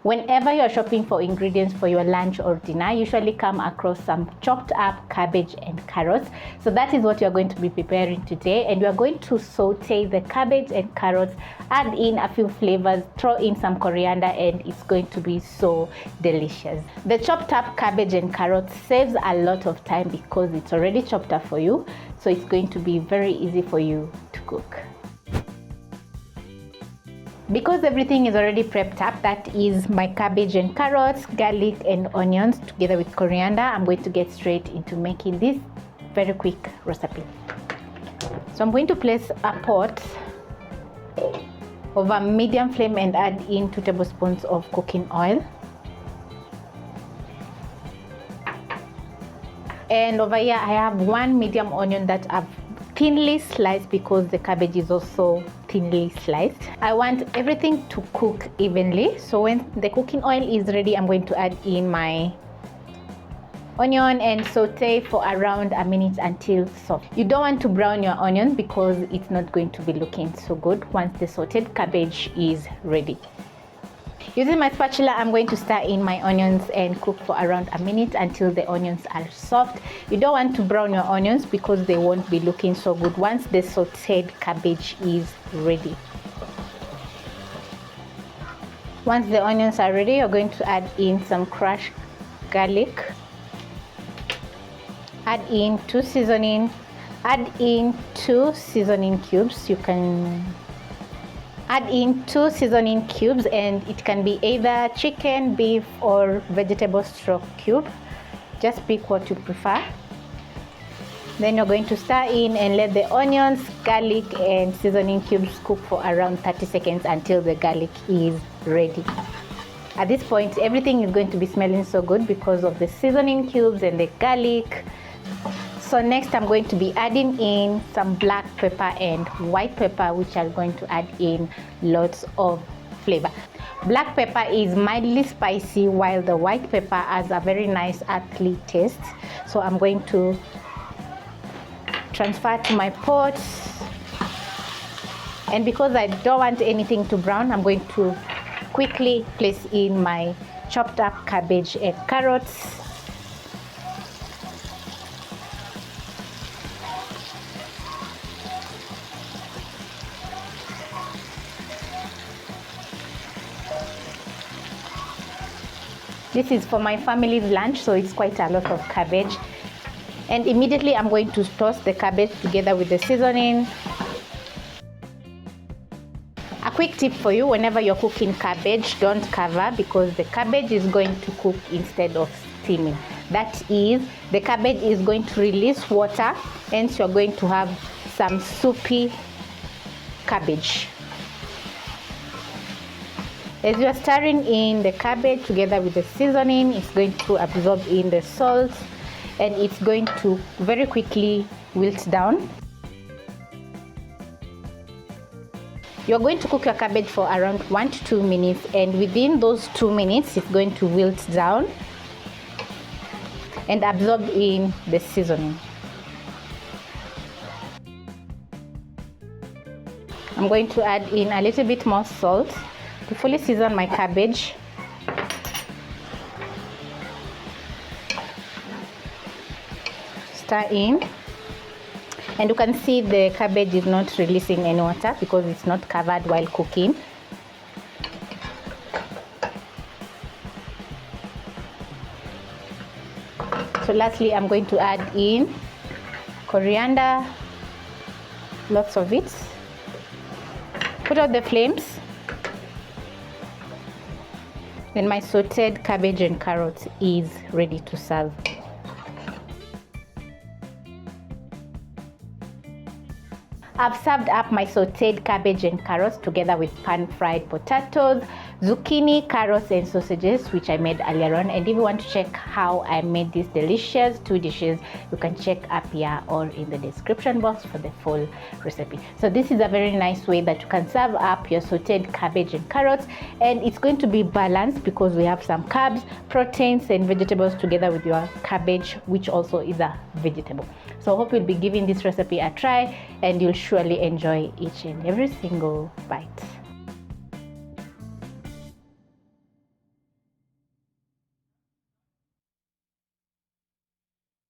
Whenever you're shopping for ingredients for your lunch or dinner, you usually come across some chopped up cabbage and carrots. So that is what you're going to be preparing today, and we're going to saute the cabbage and carrots, add in a few flavors, throw in some coriander, and it's going to be so delicious. The chopped up cabbage and carrots saves a lot of time because it's already chopped up for you, so it's going to be very easy for you to cook. Because everything is already prepped up, that is my cabbage and carrots, garlic and onions together with coriander, I'm going to get straight into making this very quick recipe. So I'm going to place a pot over medium flame and add in 2 tablespoons of cooking oil. And over here I have 1 medium onion that I've thinly sliced because the cabbage is also thinly sliced. I want everything to cook evenly, so when the cooking oil is ready, I'm going to add in my onion and saute for around a minute until soft. You don't want to brown your onion because it's not going to be looking so good once the sauteed cabbage is ready. Using my spatula, I'm going to stir in my onions and cook for around a minute until the onions are soft. You don't want to brown your onions because they won't be looking so good once the sauteed cabbage is ready. Once the onions are ready, you're going to add in some crushed garlic, add in 2 seasoning, add in 2 seasoning cubes. You can add in 2 seasoning cubes, and it can be either chicken, beef or vegetable stock cube. Just pick what you prefer. Then you're going to stir in and let the onions, garlic and seasoning cubes cook for around 30 seconds until the garlic is ready. At this point, everything is going to be smelling so good because of the seasoning cubes and the garlic. So next I'm going to be adding in some black pepper and white pepper, which are going to add in lots of flavor. Black pepper is mildly spicy while the white pepper has a very nice earthy taste. So I'm going to transfer to my pot, and because I don't want anything to brown, I'm going to quickly place in my chopped up cabbage and carrots. This is for my family's lunch, so it's quite a lot of cabbage. And immediately I'm going to toss the cabbage together with the seasoning. A quick tip for you: whenever you're cooking cabbage, don't cover, because the cabbage is going to cook instead of steaming. That is, the cabbage is going to release water, hence you're going to have some soupy cabbage. As you are stirring in the cabbage together with the seasoning, it's going to absorb in the salt and it's going to very quickly wilt down. You're going to cook your cabbage for around 1 to 2 minutes, and within those 2 minutes it's going to wilt down and absorb in the seasoning. I'm going to add in a little bit more salt to fully season my cabbage. Stir in, and you can see the cabbage is not releasing any water because it's not covered while cooking. So lastly, I'm going to add in coriander, lots of it. Put out the flames. Then my sauteed cabbage and carrots is ready to serve. I've served up my sauteed cabbage and carrots together with pan-fried potatoes, zucchini, carrots and sausages, which I made earlier on. And if you want to check how I made these delicious 2 dishes, you can check up here or in the description box for the full recipe. So this is a very nice way that you can serve up your sauteed cabbage and carrots, and it's going to be balanced because we have some carbs, proteins and vegetables together with your cabbage, which also is a vegetable. So I hope you'll be giving this recipe a try and you'll surely enjoy each and every single bite.